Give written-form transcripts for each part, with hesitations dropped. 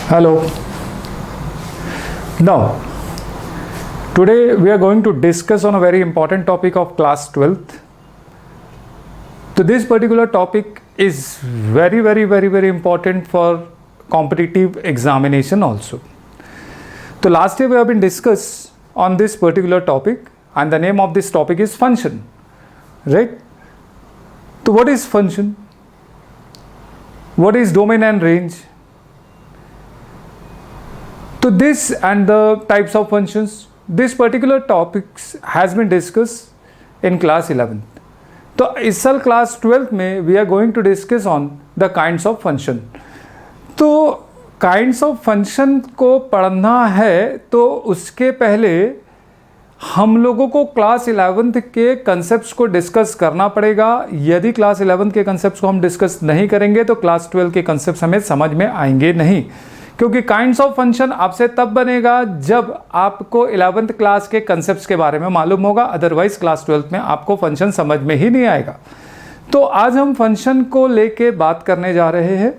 Hello. Now, today we are going to discuss on a very important topic of class 12th. So this particular topic is very important for competitive examination also. So last year we have been discussed on this particular topic and the name of this topic is function, right? So what is function? What is domain and range? So this and the types of functions, this particular topics has been discussed in class 11th. तो इस साल class 12th में we are going to discuss on the kinds of function. तो kinds of function को पढ़ना है तो उसके पहले हम लोगों को क्लास 11th के कंसेप्ट्स को डिस्कस करना पड़ेगा. यदि क्लास 11th के कंसेप्ट्स को हम डिस्कस नहीं करेंगे तो क्लास 12 के कंसेप्ट्स हमें समझ में आएंगे नहीं, क्योंकि काइंड्स ऑफ फंक्शन आपसे तब बनेगा जब आपको 11th क्लास के कंसेप्ट्स के बारे में मालूम होगा, अदरवाइज क्लास 12th में आपको फंक्शन समझ में ही नहीं आएगा. तो आज हम फंक्शन को लेके बात करने जा रहे हैं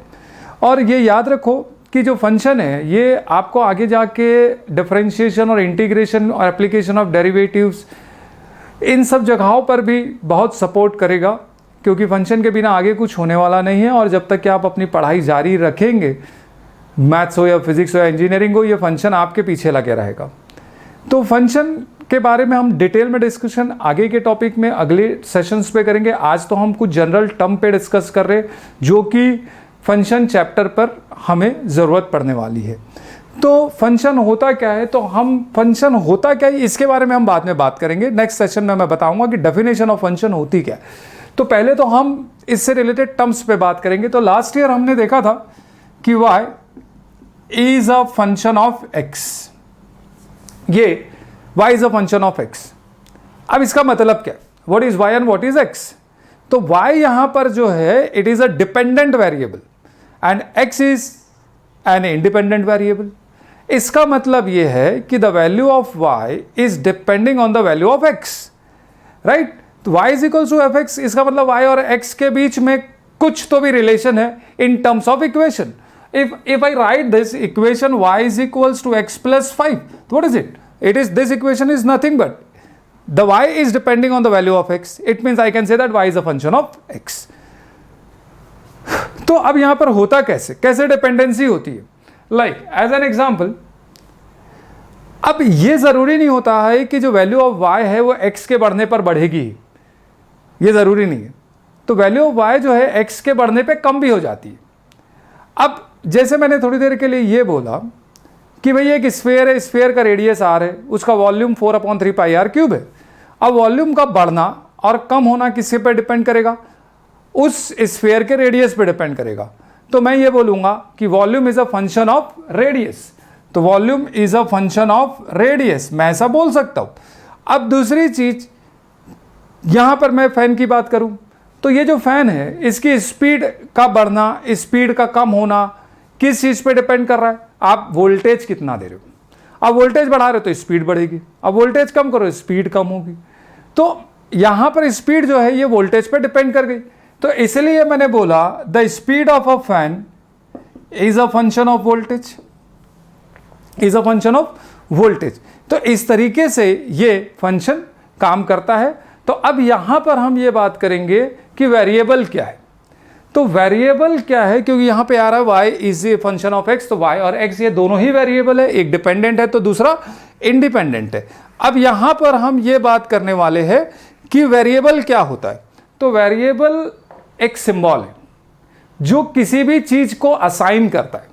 और ये याद रखो कि जो फंक्शन है ये आपको आगे जाके डिफरेंशिएशन और इंटीग्रेशन और एप्लीकेशन ऑफ डेरिवेटिव्स इन सब जगहों पर भी बहुत सपोर्ट करेगा, क्योंकि फंक्शन के बिना आगे कुछ होने वाला नहीं है. और जब तक कि आप अपनी पढ़ाई जारी रखेंगे, मैथ्स हो या फिजिक्स हो या इंजीनियरिंग हो, ये फंक्शन आपके पीछे लगे रहेगा. तो फंक्शन के बारे में हम डिटेल में डिस्कशन आगे के टॉपिक में अगले सेशंस पे करेंगे. आज तो हम कुछ जनरल टर्म पे डिस्कस कर रहे हैं जो कि फंक्शन चैप्टर पर हमें ज़रूरत पड़ने वाली है. तो फंक्शन होता क्या है, तो हम फंक्शन होता क्या है इसके बारे में हम बाद में बात करेंगे. नेक्स्ट सेशन में मैं बताऊंगा कि डेफिनेशन ऑफ फंक्शन होती क्या है. तो पहले तो हम इससे रिलेटेड टर्म्स पे बात करेंगे. तो लास्ट ईयर हमने देखा था कि y is a function of x. ये y is a function of x. अब इसका मतलब क्या है, what is y and what is x? तो y यहां पर जो है it is a dependent variable and x is an independent variable. इसका मतलब ये है कि the value of y is depending on the value of x, right? तो y is equals to fx, इसका मतलब y और x के बीच में कुछ तो भी रिलेशन है in terms of equation. If I write this equation y is equals to x plus 5, what is it? This equation is nothing but the y is depending on the value of x. It means I can say that y is a function of x. तो अब यहां पर होता कैसे dependency होती है. Like as an example, अब ये जरूरी नहीं होता है कि जो वैल्यू ऑफ y है वो x के बढ़ने पर बढ़ेगी, ये जरूरी नहीं है. तो वैल्यू ऑफ y जो है x के बढ़ने पे कम भी हो जाती है. अब जैसे मैंने थोड़ी देर के लिए ये बोला कि भाई एक स्फीयर है, स्फीयर का रेडियस r है, उसका वॉल्यूम 4/3 पाई r क्यूब है. अब वॉल्यूम का बढ़ना और कम होना किसके पे डिपेंड करेगा, उस स्फीयर के रेडियस पे डिपेंड करेगा. तो मैं ये बोलूंगा कि volume is a function of radius. तो volume is a function of radius, मैं ऐसा बोल सकता हूं. अब दूसरी चीज, यहां पर मैं फैन की बात करूं तो ये जो फैन है इसकी स्पीड का बढ़ना, स्पीड का कम होना किस चीज पे डिपेंड कर रहा है, आप वोल्टेज कितना दे रहे हो. अब वोल्टेज बढ़ा रहे हो तो स्पीड बढ़ेगी, अब वोल्टेज कम करो स्पीड कम होगी. तो यहां पर स्पीड जो है ये वोल्टेज पे डिपेंड कर गई. तो इसलिए मैंने बोला the speed of a fan is a function of voltage, is a function of voltage. तो इस तरीके से ये फंक्शन काम करता है. तो अब यहां पर हम ये बात करेंगे कि वेरिएबल क्या है. तो वेरिएबल क्या है, क्योंकि यहां पे आ रहा है y is a function of x, तो y और x ये दोनों ही वेरिएबल है, एक डिपेंडेंट है तो दूसरा इंडिपेंडेंट है. अब यहां पर हम ये बात करने वाले हैं कि वेरिएबल क्या होता है. तो वेरिएबल एक सिंबल है जो किसी भी चीज को असाइन करता है.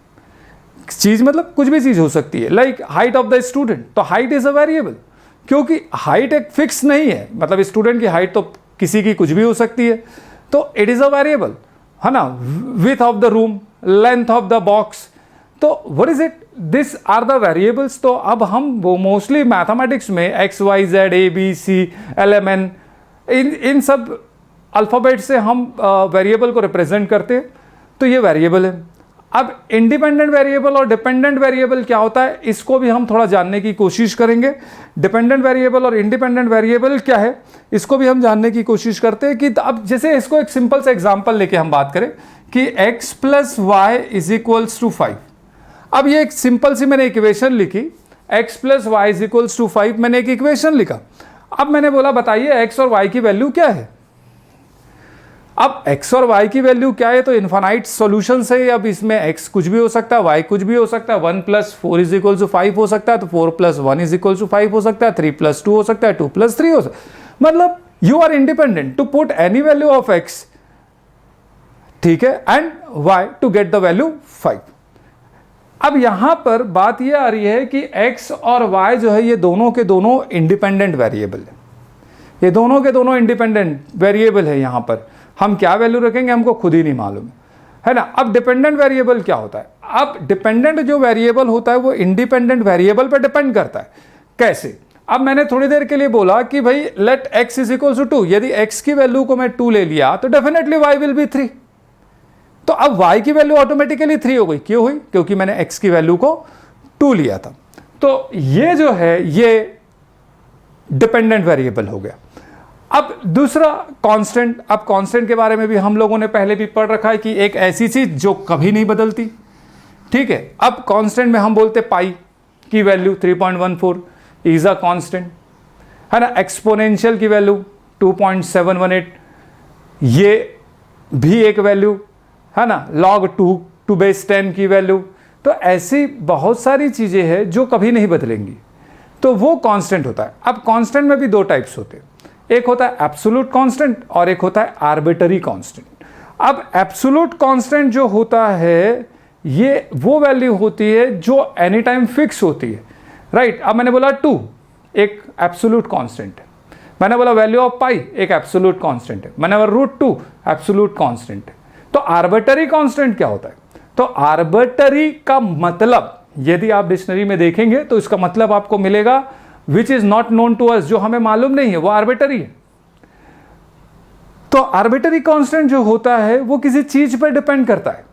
चीज मतलब कुछ भी चीज हो सकती है, like height of the student. तो हाइट इज अ वेरिएबल, क्योंकि हाइट एक फिक्स नहीं है, मतलब स्टूडेंट की हाइट तो किसी की कुछ भी हो सकती है, तो इट इज अ वेरिएबल, है ना. Width of the room, length of the box, तो what is it, this are the variables. तो अब हम मोस्टली मैथमेटिक्स में X Y Z A B C L M N इन सब अल्फ़ाबेट से हम वेरिएबल को रिप्रेजेंट करते हैं. तो ये वेरिएबल है. अब इंडिपेंडेंट वेरिएबल और डिपेंडेंट वेरिएबल क्या होता है इसको भी हम थोड़ा जानने की कोशिश करेंगे. डिपेंडेंट वेरिएबल और इंडिपेंडेंट वेरिएबल क्या है इसको भी हम जानने की कोशिश करते हैं. कि अब जैसे इसको एक सिंपल सा एग्जांपल लेके हम बात करें कि x + y = 5. अब ये एक सिंपल सी मैंने इक्वेशन लिखी, x plus y is equals to 5, मैंने एक इक्वेशन लिखा। अब मैंने बोला बताइए x और y की वैल्यू क्या है। अब x और y की वैल्यू क्या है, तो इन्फानाइट सॉल्यूशन से अब इसमें x कुछ भी हो सकता है, y कुछ भी हो सकता है, 1 प्लस 4 इज इक्वल टू 5 हो सकता है, तो 4 प्लस 1 इज इक्वल टू 5 हो सकता है, 3 प्लस 2 हो सकता है, 2 प्लस 3 हो सकता है। मतलब you are independent to put any value of x, ठीक है, and y to get the value 5। अब यहां पर बात यह आ रही है कि x और y जो है ये दोनों के दोनों इंडिपेंडेंट वेरिएबल है, ये दोनों के दोनों इंडिपेंडेंट वेरिएबल है। यहां पर हम क्या वैल्यू रखेंगे हमको खुद ही नहीं मालूम है ना। अब डिपेंडेंट वेरिएबल क्या होता है, अब डिपेंडेंट जो वेरिएबल होता है वो इंडिपेंडेंट वेरिएबल पर डिपेंड करता है। कैसे, अब मैंने थोड़ी देर के लिए बोला कि भाई let x is equal to 2, यदि x की वैल्यू को मैं 2 ले लिया तो डेफिनेटली y विल बी 3। तो अब y की वैल्यू ऑटोमेटिकली 3 हो गई, क्यों हुई, क्योंकि मैंने x की वैल्यू को 2 लिया था। तो ये जो है ये डिपेंडेंट वेरिएबल हो गया। अब दूसरा कांस्टेंट, अब कांस्टेंट के बारे में भी हम लोगों ने पहले भी पढ़ रखा है कि एक ऐसी चीज जो कभी नहीं बदलती, ठीक है। अब कांस्टेंट में हम बोलते पाई की वैल्यू 3.14 इज अ कांस्टेंट, है ना। एक्सपोनेंशियल की वैल्यू 2.718 ये भी एक वैल्यू, है ना। log 2 टू बेस 10 की वैल्यू, तो ऐसी बहुत सारी चीजें हैं जो कभी नहीं बदलेंगी, तो वो कांस्टेंट होता है। अब कांस्टेंट में भी दो टाइप्स होते हैं, एक होता है एब्सोल्यूट कांस्टेंट और एक होता है आर्बिट्ररी कांस्टेंट। अब एब्सोल्यूट कांस्टेंट जो होता है ये वो वैल्यू होती है जो एनी टाइम फिक्स होती है, राइट। अब मैंने बोला 2 एक एब्सोल्यूट कांस्टेंट है, मैंने बोला वैल्यू ऑफ पाई एक एब्सोल्यूट कांस्टेंट है, मैंने बोला √2 एब्सोल्यूट कांस्टेंट है। तो आर्बिट्ररी कांस्टेंट क्या होता है, तो आर्बिट्ररी का मतलब यदि आप डिक्शनरी में देखेंगे तो इसका मतलब आपको मिलेगा which is not known to us, जो हमें मालूम नहीं है वो आर्बिट्ररी है। तो आर्बिट्ररी कांस्टेंट जो होता है वो किसी चीज पर डिपेंड करता है,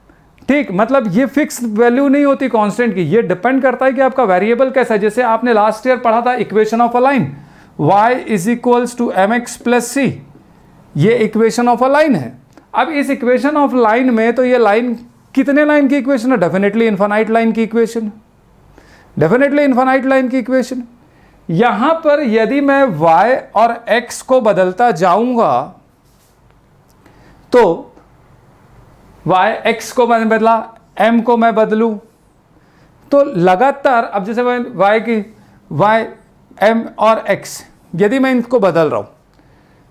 ठीक। मतलब ये फिक्स वैल्यू नहीं होती कांस्टेंट की, ये डिपेंड करता है कि आपका वेरिएबल कैसा है। जैसे आपने लास्ट ईयर पढ़ा था equation of a line, y is equals to mx plus c, ये इक्वेशन ऑफ अ लाइन है। अब इस इक्वेशन ऑफ लाइन में तो ये लाइन कितने लाइन की इक्वेशन है, डेफिनेटली इनफाइनाइट लाइन की इक्वेशन, डेफिनेटली इनफाइनाइट लाइन की इक्वेशन। यहां पर यदि मैं y और x को बदलता जाऊंगा तो y x को मैंने बदला, m को मैं बदलूं तो लगातार, अब जैसे मैं y m और x यदि मैं इनको बदल रहा हूं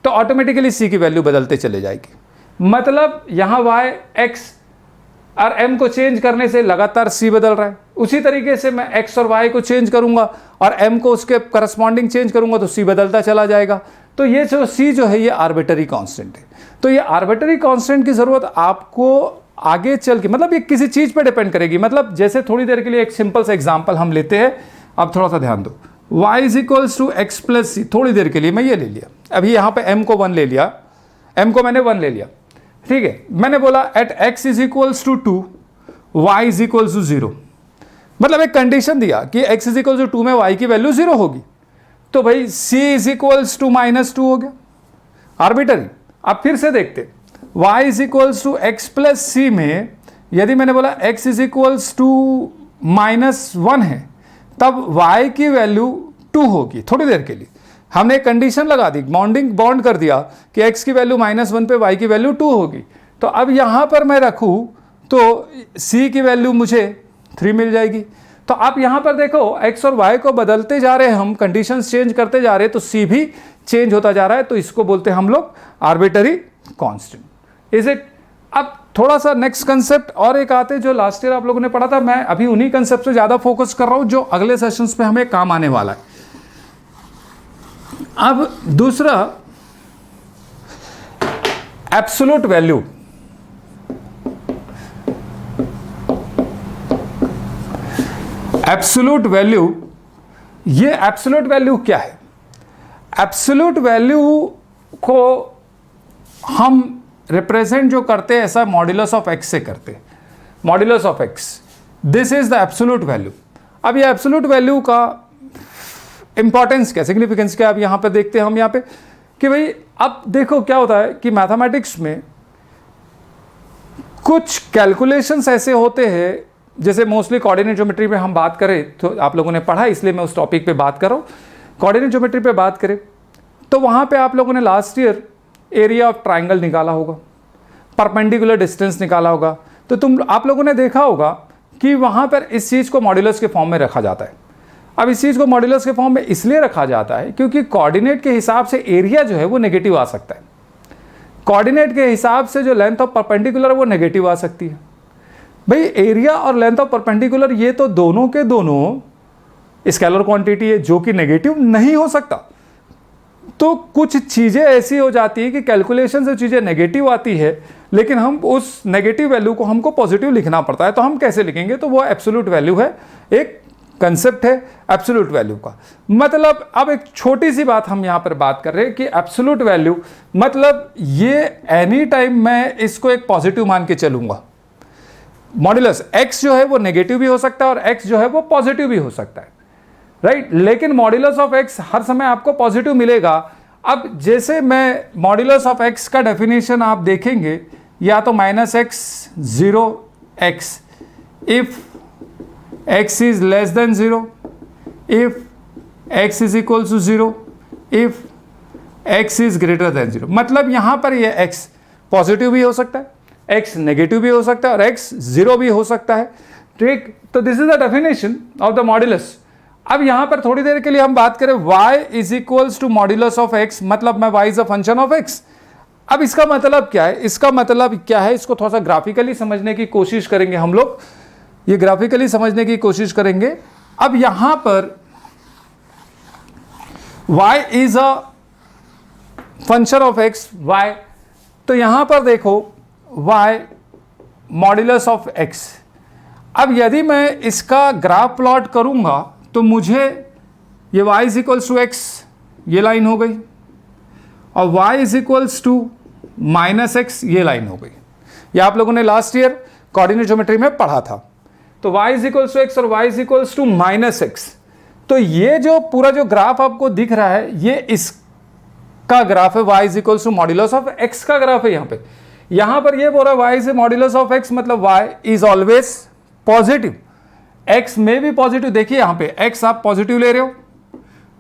तो ऑटोमेटिकली c की वैल्यू बदलते चले जाएगी। मतलब यहां y x और m को चेंज करने से लगातार c बदल रहा है, उसी तरीके से मैं x और y को चेंज करूंगा और m को उसके करस्पॉन्डिंग चेंज करूंगा तो c बदलता चला जाएगा। तो ये जो c जो है ये आर्बिट्ररी कांस्टेंट है। तो ये आर्बिट्ररी कांस्टेंट की जरूरत आपको आगे चल के, मतलब ये किसी चीज पर डिपेंड करेगी। मतलब जैसे थोड़ी देर के लिए एक सिंपल सा एग्जांपल हम लेते हैं, अब थोड़ा सा ध्यान दो। y is equals to X plus C, थोड़ी देर के लिए मैं ये ले लिया, अभी यहाँ पे m को 1 ले लिया, m को मैंने 1 ले लिया, ठीक है। मैंने बोला at x is equals to 2 y is equals to 0, मतलब एक कंडीशन दिया कि x इज इक्वल्स टू 2 में y की वैल्यू 0 होगी, तो भाई c इज इक्वल्स टू -2 हो गया, आर्बिट्ररी। अब फिर से देखते, y is equals to X plus C में यदि मैंने बोला x इज इक्वल्स टू -1 है तब y की वैल्यू 2 होगी। थोड़ी देर के लिए हमने एक कंडीशन लगा दी, बॉन्ड कर दिया कि x की वैल्यू -1 पे y की वैल्यू 2 होगी। तो अब यहां पर मैं रखूं तो c की वैल्यू मुझे 3 मिल जाएगी। तो आप यहां पर देखो x और y को बदलते जा रहे हैं हम, कंडीशंस चेंज करते जा रहे हैं, तो c भी चेंज होता जा रहा है, तो इसको बोलते हैं हम लोग आर्बिट्ररी कांस्टेंट। Is it. अब थोड़ा सा नेक्स्ट कंसेप्ट और एक आते जो लास्ट ईयर आप लोगों ने पढ़ा था, मैं अभी उन्हीं कंसेप्ट पे ज्यादा फोकस कर रहा हूं जो अगले सेशंस पे हमें काम आने वाला है। अब दूसरा एब्सोल्यूट वैल्यू। एब्सोल्यूट वैल्यू, ये एब्सोल्यूट वैल्यू क्या है? एब्सोल्यूट वैल्यू को हम रिप्रेजेंट जो करते हैं ऐसा मॉड्यूलस ऑफ एक्स से करते हैं, modulus of x, this is the absolute value. अब ये एब्सोल्यूट वैल्यू का इंपॉर्टेंस क्या, सिग्निफिकेंस क्या, अब यहां पे देखते हैं हम यहां पे कि भाई अब देखो क्या होता है कि मैथमेटिक्स में कुछ कैलकुलेशंस ऐसे होते हैं जैसे मोस्टली कोऑर्डिनेट ज्योमेट्री में हम बात करें तो आप लोगों ने पढ़ा, इसलिए मैं उस टॉपिक पे बात कर रहा हूँ। कोऑर्डिनेट ज्योमेट्री पे बात करें तो वहाँ पे आप लोगों ने last year area of triangle निकाला होगा, परपेंडिकुलर डिस्टेंस निकाला होगा। तो आप लोगों ने देखा होगा कि वहाँ पर इस चीज़ को मॉड्यूलस के फॉर्म में रखा जाता है। अब इस चीज़ को मॉड्यूलस के फॉर्म में इसलिए रखा जाता है क्योंकि कोऑर्डिनेट के हिसाब से एरिया जो है वो नेगेटिव आ सकता है, कोऑर्डिनेट के हिसाब से जो लेंथ ऑफ परपेंडिकुलर वो नेगेटिव आ सकती है। भाई एरिया और लेंथ ऑफ परपेंडिकुलर ये तो दोनों के दोनों स्केलर क्वांटिटी है जो कि नेगेटिव नहीं हो सकता। तो कुछ चीज़ें ऐसी हो जाती है कि कैलकुलेशन से चीज़ें नेगेटिव आती है, लेकिन हम उस नेगेटिव वैल्यू को हमको पॉजिटिव लिखना पड़ता है। तो हम कैसे लिखेंगे? तो वो एब्सोल्यूट वैल्यू है, एक कंसेप्ट है एब्सोल्यूट वैल्यू का। मतलब अब एक छोटी सी बात हम यहाँ पर बात कर रहे हैं कि एब्सोल्यूट वैल्यू मतलब ये एनी टाइम मैं इसको एक पॉजिटिव मान के चलूंगा। मॉड्यूलस x जो है वो नेगेटिव भी हो सकता है और x जो है वो पॉजिटिव भी हो सकता है, राइट। लेकिन मॉड्यूलस ऑफ x हर समय आपको पॉजिटिव मिलेगा। अब जैसे मैं मॉड्यूलस ऑफ x का डेफिनेशन आप देखेंगे, या तो -x 0x if x is less than 0, if x is equals to 0, if x is greater than 0। मतलब यहां पर ये x पॉजिटिव भी हो सकता है, x नेगेटिव भी हो सकता है और x 0 भी हो सकता है, ठीक। तो this is the definition of the modulus. अब यहां पर थोड़ी देर के लिए हम बात करें y is equals to modulus of x, मतलब मैं y is a function of x। अब इसका मतलब क्या है? इसका मतलब क्या है, इसको थोड़ा सा ग्राफिकली समझने की कोशिश करेंगे हम लोग, ये ग्राफिकली समझने की कोशिश करेंगे। अब यहां पर y is a function of x, y, तो यहां पर देखो y मॉड्यूलस ऑफ x। अब यदि मैं इसका ग्राफ प्लॉट करूंगा तो मुझे ये y is equals to x ये लाइन हो गई और y is equals to -x ये लाइन हो गई। ये आप लोगों ने लास्ट ईयर कोऑर्डिनेट ज्योमेट्री में पढ़ा था। तो y is equals to x और y is equals to -x। तो ये जो पूरा जो ग्राफ आपको दिख रहा है ये इसका ग्राफ है, y is equals to modulus of x का ग्राफ है। यहां पर ये बोल रहा है y is modulus of x, मतलब y is always positive, x में भी पॉजिटिव। देखिए यहां पे x आप पॉजिटिव ले रहे हो,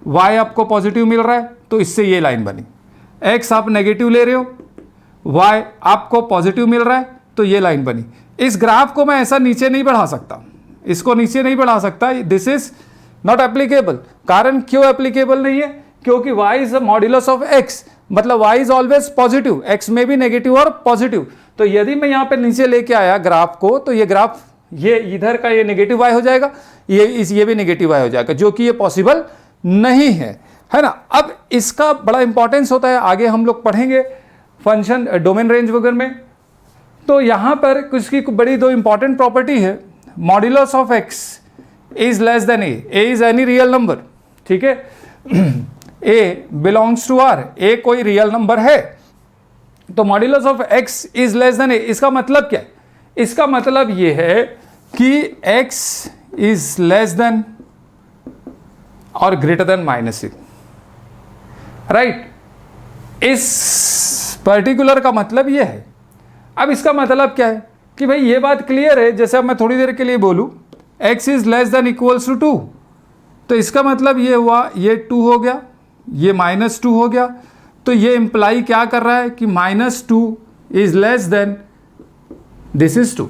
y आपको पॉजिटिव मिल रहा है तो इससे ये लाइन बनी। x आप नेगेटिव ले रहे हो, y आपको पॉजिटिव मिल रहा है तो ये लाइन बनी। इस ग्राफ को मैं ऐसा नीचे नहीं बढ़ा सकता, इसको नीचे नहीं बढ़ा सकता, दिस इज नॉट एप्लीकेबल। कारण क्यों एप्लीकेबल नहीं है? क्योंकि y is a modulus of x, मतलब y is always positive, x में भी नेगेटिव और पॉजिटिव। तो यदि मैं यहां पे नीचे लेके आया ग्राफ को तो ये ग्राफ ये इधर का ये नेगेटिव y हो जाएगा, ये भी नेगेटिव y हो जाएगा, जो कि ये पॉसिबल नहीं है ना। अब इसका बड़ा इंपॉर्टेंस होता है, आगे हम लोग पढ़ेंगे फंक्शन डोमेन रेंज वगैरह में। तो यहां पर इसकी बड़ी दो इंपॉर्टेंट प्रॉपर्टी है, modulus of x is less than a is any real number, ठीक है। a belongs to r, a कोई रियल नंबर है तो modulus of x is less than a। इसका मतलब क्या है? इसका मतलब ये है कि x इज लेस देन और ग्रेटर देन -a, राइट। इस पर्टिकुलर का मतलब ये है। अब इसका मतलब क्या है कि भाई ये बात क्लियर है, जैसे अब मैं थोड़ी देर के लिए बोलूं x is less than equals to 2, तो इसका मतलब ये हुआ ये 2 हो गया, ये -2 हो गया। तो ये इंप्लाई क्या कर रहा है कि -2 is less then this is 2।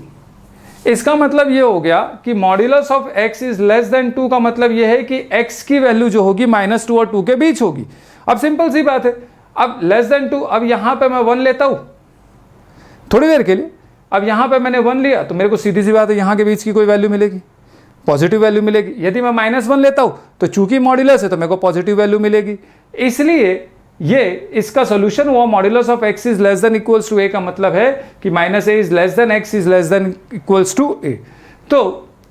इसका मतलब ये हो गया कि modulus of x is less then 2 का मतलब ये है कि x की वैल्यू जो होगी -2 और 2 के बीच होगी। अब सिंपल सी बात है, अब लेस देन 2, अब यहां पे मैं 1 लेता हूं थोड़ी देर के लिए, अब यहां पे मैंने 1 लिया तो मेरे को सीधी सी बात है यहां के बीच की कोई वैल्यू मिलेगी, पॉजिटिव वैल्यू मिलेगी। यदि मैं -1 लेता हूं तो चूंकि मॉड्यूलस है तो मेरे को पॉजिटिव वैल्यू मिलेगी। इसलिए ये इसका सोल्यूशन हुआ modulus of x is less than equals to a का मतलब है कि -a is less than x is less than equals to a। तो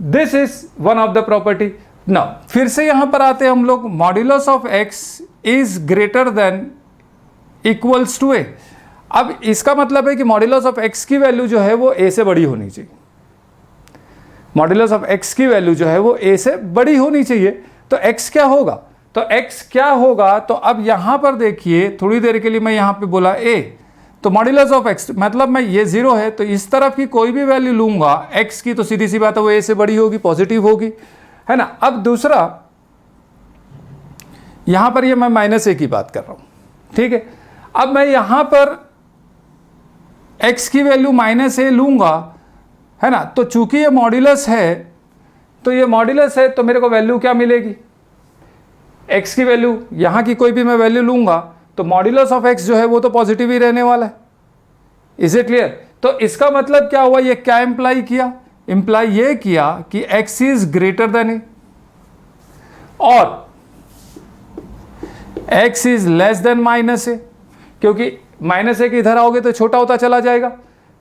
this is one of the property. Now फिर से यहां पर आते हैं हम लोग, modulus of x is greater than equals to a। अब इसका मतलब है कि मॉड्यूलस ऑफ x की वैल्यू जो है वो a से बड़ी होनी चाहिए, मॉड्यूलस ऑफ x की वैल्यू जो है वो a से बड़ी होनी चाहिए। तो x क्या होगा? तो x क्या होगा? तो अब यहां पर देखिए थोड़ी देर के लिए मैं यहां पे बोला a, तो मॉड्यूलस ऑफ एक्स मतलब मैं ये 0 है तो इस तरफ की कोई भी वैल्यू लूंगा एक्स की तो सीधी सी बात है वो ए से बड़ी होगी, पॉजिटिव होगी, है ना। अब दूसरा यहां पर ये मैं -a की बात कर रहा हूं, ठीक है। अब मैं यहां पर x की वैल्यू -a लूंगा, है ना, तो चूंकि ये मॉड्यूलस है तो ये मॉड्यूलस है तो मेरे को वैल्यू क्या मिलेगी, x की वैल्यू यहां की कोई भी मैं वैल्यू लूंगा तो मॉड्यूलस ऑफ x जो है वो तो पॉजिटिव ही रहने वाला है। Is it clear? तो इसका मतलब क्या हुआ, ये क्या इंप्लाई किया, इंप्लाई ये किया कि x is greater then a और x is less than -a, क्योंकि -a के इधर आओगे तो छोटा होता चला जाएगा,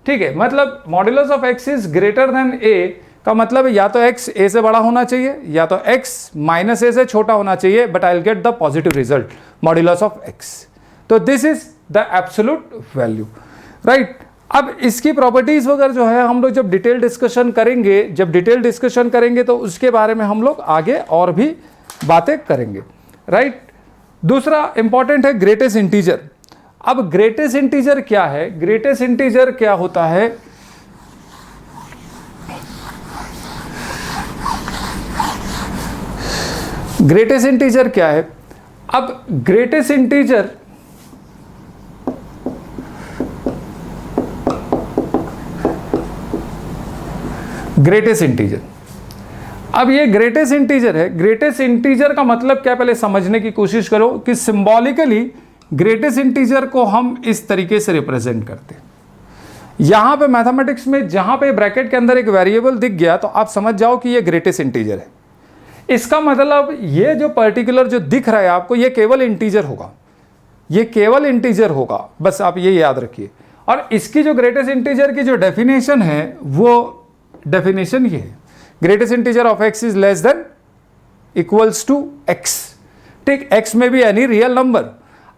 ठीक है। मतलब modulus of x is greater then a का मतलब है या तो x a से बड़ा होना चाहिए या तो x -a से छोटा होना चाहिए, but I will get the positive result modulus of x। तो this is the absolute value, right. अब इसकी प्रॉपर्टीज वगैरह जो है हम लोग जब डिटेल डिस्कशन करेंगे तो उसके बारे में हम लोग आगे और भी बातें करेंगे, राइट। दूसरा इंपॉर्टेंट है ग्रेटेस्ट इंटीजर। अब ग्रेटेस्ट इंटीजर क्या है, ग्रेटेस्ट इंटीजर क्या होता है, ग्रेटेस्ट इंटीजर क्या है। अब ग्रेटेस्ट इंटीजर अब ये ग्रेटेस्ट इंटीजर है। ग्रेटेस्ट इंटीजर का मतलब क्या, पहले समझने की कोशिश करो कि सिंबॉलिकली ग्रेटेस्ट इंटीजर को हम इस तरीके से रिप्रेजेंट करते हैं। यहां पे मैथमेटिक्स में जहां पे ब्रैकेट के अंदर एक वेरिएबल दिख गया तो आप समझ जाओ कि ये ग्रेटेस्ट इंटीजर है। इसका मतलब ये जो पर्टिकुलर जो दिख रहा है आपको, ये केवल इंटीजर होगा, ये केवल इंटीजर होगा, बस आप ये याद रखिए। और इसकी जो ग्रेटेस्ट इंटीजर की जो डेफिनेशन है वो डेफिनेशन ये है, greatest integer of x is less than equals to x, ठीक। x में भी एनी रियल नंबर।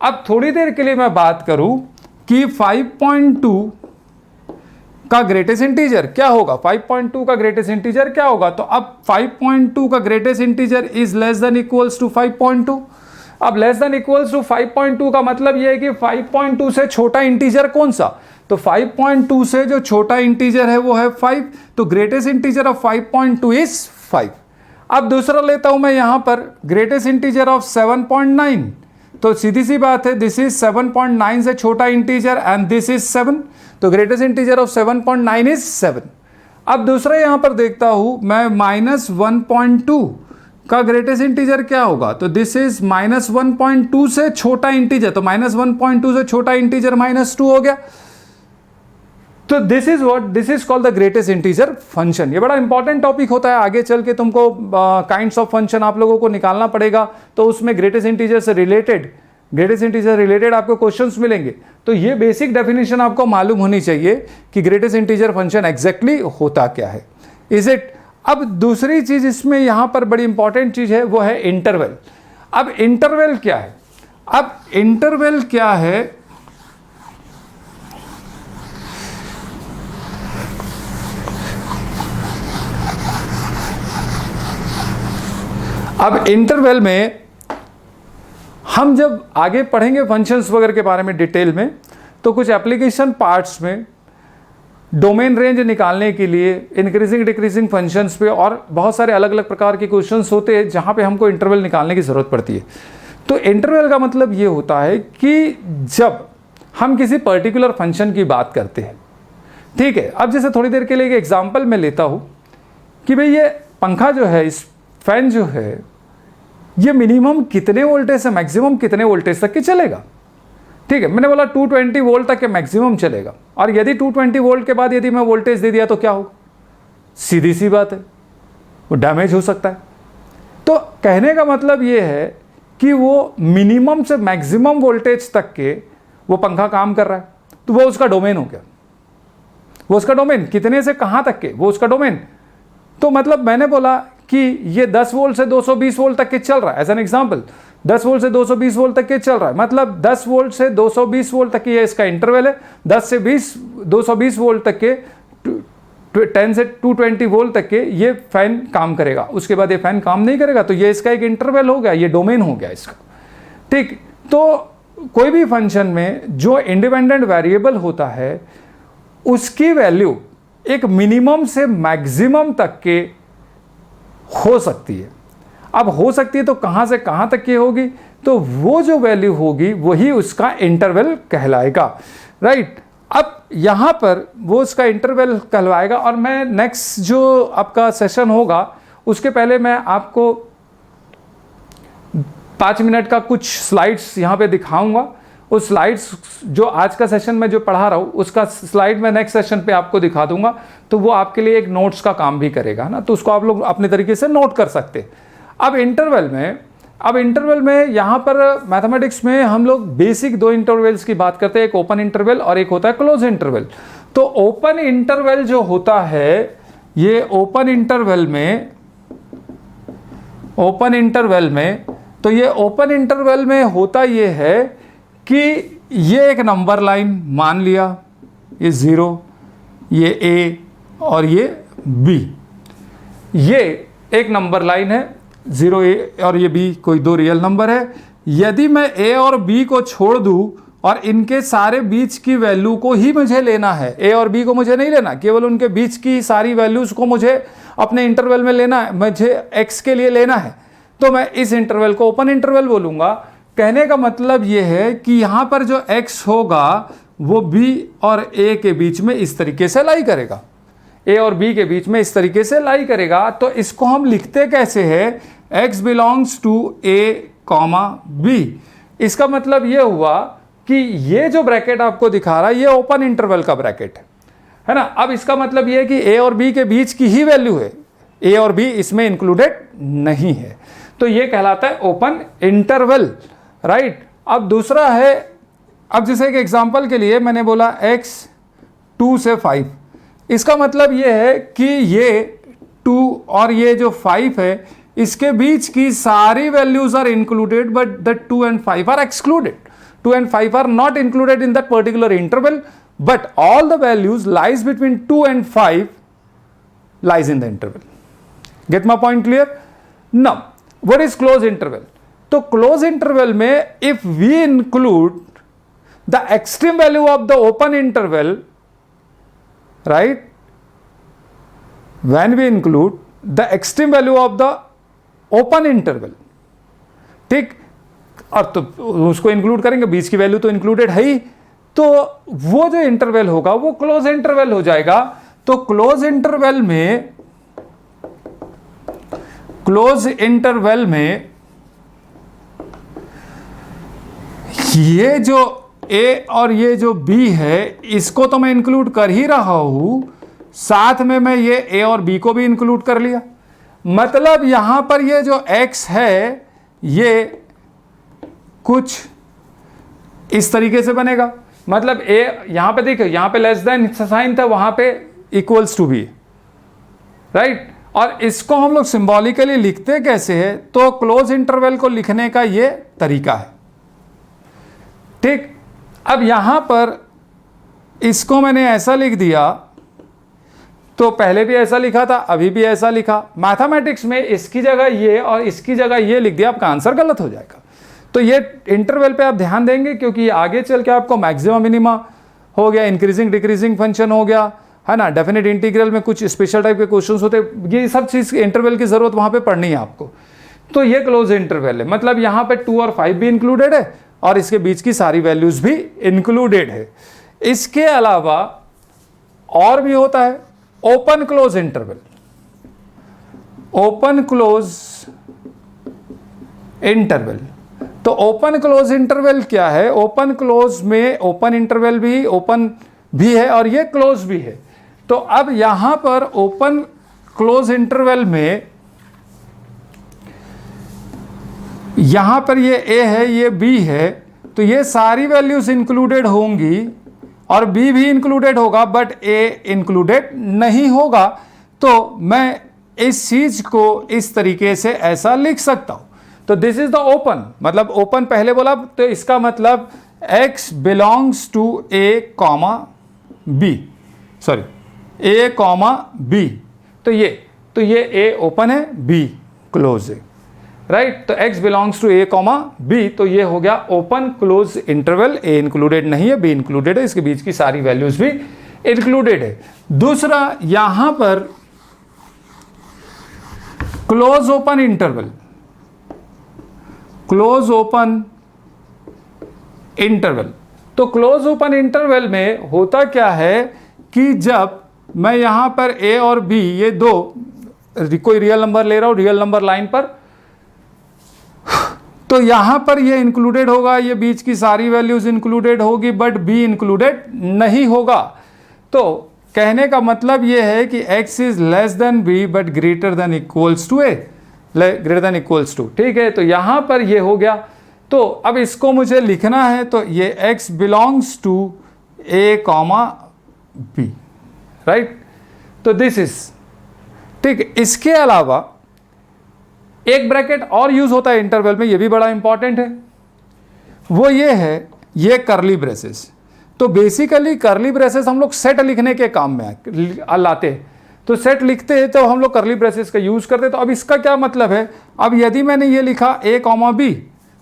अब थोड़ी देर के लिए मैं बात करूं कि 5.2 का ग्रेटेस्ट इंटीजर क्या होगा, 5.2 का ग्रेटेस्ट इंटीजर क्या होगा, तो अब 5.2 का greatest integer is less than equals to 5.2। अब लेस देन इक्वल्स टू 5.2 का मतलब यह है कि 5.2 से छोटा इंटीजर कौन सा, तो 5.2 से जो छोटा इंटीजर है वो है 5, तो ग्रेटेस्ट इंटीजर ऑफ 5.2 इज 5। अब दूसरा लेता हूं मैं यहां पर ग्रेटेस्ट इंटीजर ऑफ 7.9, तो सीधी सी बात है दिस इज 7.9 से छोटा इंटीजर एंड दिस इज 7, तो ग्रेटेस्ट इंटीजर ऑफ 7.9 इज 7। अब दूसरा यहां पर देखता हूं मैं -1.2 का ग्रेटेस्ट इंटीजर क्या होगा, तो दिस इज -1.2 से छोटा इंटीजर, तो -1.2 से छोटा इंटीजर -2 हो गया। तो this is what, this is called the greatest integer function. ये बड़ा इंपॉर्टेंट टॉपिक होता है, आगे चल के तुमको काइंड्स ऑफ फंक्शन आप लोगों को निकालना पड़ेगा, तो उसमें ग्रेटेस्ट इंटीजर से रिलेटेड आपको क्वेश्चंस मिलेंगे। तो ये बेसिक डेफिनेशन आपको मालूम होनी चाहिए कि ग्रेटेस्ट इंटीजर फंक्शन एग्जैक्टली होता क्या है, इज इट। अब दूसरी चीज इसमें यहां पर बड़ी इंपॉर्टेंट चीज है वो है इंटरवल। अब इंटरवल क्या है, अब इंटरवल क्या है, अब इंटरवल में हम जब आगे पढ़ेंगे फंक्शंस वगैरह के बारे में डिटेल में, तो कुछ एप्लीकेशन पार्ट्स में डोमेन रेंज निकालने के लिए इंक्रीजिंग डिक्रीजिंग फंक्शंस पे और बहुत सारे अलग अलग प्रकार के क्वेश्चंस होते हैं जहां पे हमको इंटरवल निकालने की ज़रूरत पड़ती है। तो इंटरवल का मतलब ये होता है कि जब हम किसी पर्टिकुलर फंक्शन की बात करते हैं, ठीक है। अब जैसे थोड़ी देर के लिए एक एग्जाम्पल मैं लेता हूँ कि भाई ये पंखा जो है, इस फैन जो है, ये मिनिमम कितने वोल्टेज से मैक्सिमम कितने वोल्टेज तक की चलेगा, ठीक है। मैंने बोला 220 वोल्ट तक के मैक्सिमम चलेगा, और यदि 220 वोल्ट के बाद यदि मैं वोल्टेज दे दिया तो क्या होगा, सीधी सी बात है वो डैमेज हो सकता है। तो कहने का मतलब ये है कि वो मिनिमम से मैक्सिमम वोल्टेज तक के वो पंखा काम कर रहा है, तो वो उसका डोमेन हो गया, वो उसका डोमेन कितने से कहाँ तक के, वो उसका डोमेन। तो मतलब मैंने बोला कि ये 10 वोल्ट से 220 वोल्ट तक के चल रहा है, एज एन एग्जांपल 10 वोल्ट से 220 वोल्ट तक के चल रहा है, मतलब 10 वोल्ट से 220 वोल्ट तक की ये इसका इंटरवल है। 10 से 220 वोल्ट तक के 10 से 220 वोल्ट तक के ये फैन काम करेगा, उसके बाद ये फैन काम नहीं करेगा, तो ये इसका एक इंटरवल हो गया, ये डोमेन हो गया इसका, ठीक। तो कोई भी फंक्शन में जो इंडिपेंडेंट वेरिएबल होता है उसकी वैल्यू एक मिनिमम से मैक्सिमम तक के हो सकती है। अब हो सकती है तो कहाँ से कहाँ तक की होगी, तो वो जो वैल्यू होगी वही उसका इंटरवल कहलाएगा, राइट। अब यहाँ पर वो उसका इंटरवल कहलाएगा। और मैं नेक्स्ट जो आपका सेशन होगा उसके पहले मैं आपको 5 मिनट का कुछ स्लाइड्स यहाँ पे दिखाऊंगा। उस स्लाइड्स जो आज का सेशन में जो पढ़ा रहा हूँ उसका स्लाइड मैं नेक्स्ट सेशन पे आपको दिखा दूंगा, तो वो आपके लिए एक नोट्स का काम भी करेगा ना, तो उसको आप लोग अपने तरीके से नोट कर सकते। अब इंटरवल में यहाँ पर मैथमेटिक्स में हम लोग बेसिक 2 इंटरवल्स की बात करते हैं, एक ओपन इंटरवल और एक होता है क्लोज इंटरवल। तो ओपन इंटरवल जो होता है, ये ओपन इंटरवल में होता ये है कि ये एक नंबर लाइन मान लिया, ये 0, ये A और ये B, ये एक नंबर लाइन है 0A और ये B, कोई 2 रियल नंबर है। यदि मैं A और B को छोड़ दूं और इनके सारे बीच की वैल्यू को ही मुझे लेना है, A और B को मुझे नहीं लेना, केवल उनके बीच की सारी वैल्यूज को मुझे अपने इंटरवल में लेना है, मुझे X के लिए लेना है, तो मैं इस इंटरवल को ओपन इंटरवल बोलूंगा। कहने का मतलब यह है कि यहां पर जो X होगा वो B और A के बीच में इस तरीके से लाई करेगा, A और B के बीच में इस तरीके से लाई करेगा। तो इसको हम लिखते कैसे है, X belongs to A, B। इसका मतलब यह हुआ कि ये जो ब्रैकेट आपको दिखा रहा है ये ओपन इंटरवल का ब्रैकेट है ना। अब इसका मतलब यह है कि A और B के बीच की ही वैल्यू है, A और B इसमें इंक्लूडेड नहीं है, तो ये कहलाता है ओपन इंटरवल, राइट। अब दूसरा है, अब जैसे एक एग्जांपल के लिए मैंने बोला X 2 से 5, इसका मतलब ये है कि ये 2 और ये जो 5 है इसके बीच की सारी values are included, but the 2 and 5 are excluded. 2 and 5 are not included in that particular interval, but all the values lies between 2 and 5 lies in the interval. Get my point clear? Now, what is close interval? तो close interval में if we include the extreme value of the open interval, right? When we include the extreme value of the open interval, ठीक, और तो उसको include करेंगे, बीच की value तो included है ही, तो वो जो इंटरवल होगा वो क्लोज इंटरवल हो जाएगा। तो क्लोज इंटरवल में ये जो A और ये जो B है इसको तो मैं इंक्लूड कर ही रहा हूं, साथ में मैं ये A और B को भी इंक्लूड कर लिया। मतलब यहां पर ये जो X है ये कुछ इस तरीके से बनेगा, मतलब A यहां पे देखो, यहां पे लेस देन साइन था, वहां पे इक्वल्स टू बी, राइट। और इसको हम लोग सिंबॉलिकली लिखते कैसे है, तो क्लोज इंटरवल को लिखने का ये तरीका है, ठीक। अब यहां पर इसको मैंने ऐसा लिख दिया, तो पहले भी ऐसा लिखा था, अभी भी ऐसा लिखा। मैथमेटिक्स में इसकी जगह ये और इसकी जगह ये लिख दिया, आपका आंसर गलत हो जाएगा। तो ये इंटरवल पे आप ध्यान देंगे, क्योंकि आगे चल के आपको मैक्सिमम मिनिमा हो गया, इंक्रीजिंग डिक्रीजिंग फंक्शन हो गया, है ना, डेफिनेट इंटीग्रल में कुछ स्पेशल टाइप के क्वेश्चंस होते, ये सब चीज़ इंटरवल की जरूरत वहां पे पड़नी है आपको। तो ये क्लोज इंटरवल है, मतलब यहाँ पे 2 और 5 भी इंक्लूडेड है और इसके बीच की सारी वैल्यूज भी इंक्लूडेड है। इसके अलावा और भी होता है open close interval. Open close interval, तो ओपन क्लोज इंटरवल क्या है, ओपन क्लोज में ओपन इंटरवल भी ओपन भी है और ये क्लोज भी है। तो अब यहां पर ओपन क्लोज इंटरवल में यहां पर ये A है, ये B है, तो ये सारी वैल्यूज इंक्लूडेड होंगी और B भी इंक्लूडेड होगा, बट A इंक्लूडेड नहीं होगा। तो मैं इस चीज को इस तरीके से ऐसा लिख सकता हूं। तो दिस इज द ओपन, मतलब ओपन पहले बोला, तो इसका मतलब X belongs to A, B, sorry A, B। तो ये A ओपन है, B क्लोज है, राइट। तो x belongs to a comma b, तो ये हो गया open close interval, a included नहीं है, b इंक्लूडेड है, इसके बीच की सारी वैल्यूज भी इंक्लूडेड है। दूसरा यहां पर close open interval, close open interval. तो क्लोज ओपन इंटरवल में होता क्या है कि जब मैं यहां पर a और b ये दो कोई रियल नंबर ले रहा हूं, रियल नंबर लाइन पर, तो यहां पर ये इंक्लूडेड होगा, ये बीच की सारी वैल्यूज इंक्लूडेड होगी, बट b इंक्लूडेड नहीं होगा। तो कहने का मतलब ये है कि x is less than b but greater than equals to a, greater than equals to, ठीक है। तो यहां पर ये हो गया। तो अब इसको मुझे लिखना है, तो ये x belongs to a comma b, right. तो दिस इज ठीक। इसके अलावा एक ब्रैकेट और यूज होता है इंटरवल में, ये भी बड़ा इंपॉर्टेंट है, वो ये है ये करली ब्रेसेस। तो बेसिकली करली ब्रेसेस हम लोग सेट लिखने के काम में लाते हैं, तो सेट लिखते हैं तो हम लोग करली ब्रेसेस का यूज करते हैं। तो अब इसका क्या मतलब है, अब यदि मैंने ये लिखा a कॉमा b,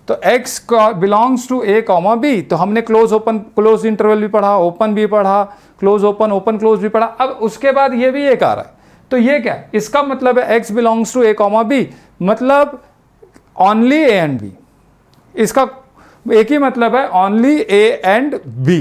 तो x belongs to a comma b, तो हमने क्लोज ओपन क्लोज इंटरवल भी पढ़ा, ओपन भी पढ़ा, क्लोज ओपन ओपन क्लोज भी पढ़ा। अब उसके बाद ये भी एक आ रहा है, तो ये क्या है, इसका मतलब है x belongs to a comma b, मतलब ओनली a एंड b। इसका एक ही मतलब है, only a and b,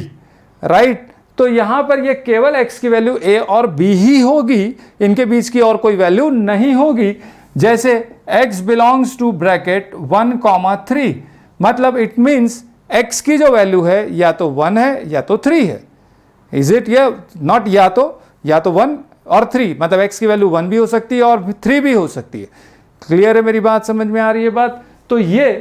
right. तो यहां पर ये केवल x की वैल्यू a और b ही होगी, इनके बीच की और कोई वैल्यू नहीं होगी। जैसे x belongs to bracket 1 comma 3, मतलब इट मीन्स x की जो वैल्यू है या तो 1 है या तो 3 है। इज इट या नॉट, या तो 1 और 3, मतलब x की वैल्यू 1 भी हो सकती है और 3 भी हो सकती है। क्लियर है मेरी बात, समझ में आ रही है बात। तो ये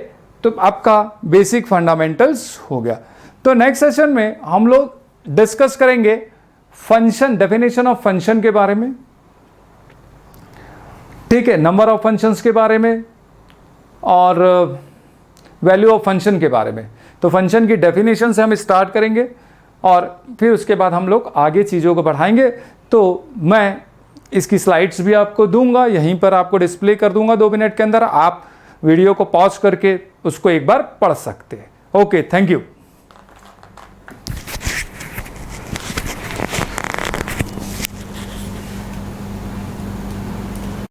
तो आपका बेसिक फंडामेंटल्स हो गया। तो नेक्स्ट सेशन में हम लोग डिस्कस करेंगे फंक्शन, डेफिनेशन ऑफ फंक्शन के बारे में, ठीक है, नंबर ऑफ फंक्शंस के बारे में और वैल्यू ऑफ फंक्शन के बारे में। तो फंक्शन की डेफिनेशन से हम स्टार्ट करेंगे और फिर उसके बाद हम लोग आगे चीज़ों को बढ़ाएंगे। तो मैं इसकी स्लाइड्स भी आपको दूंगा, यहीं पर आपको डिस्प्ले कर दूंगा 2 मिनट के अंदर, आप वीडियो को पॉज करके उसको एक बार पढ़ सकते हैं। Okay, thank you.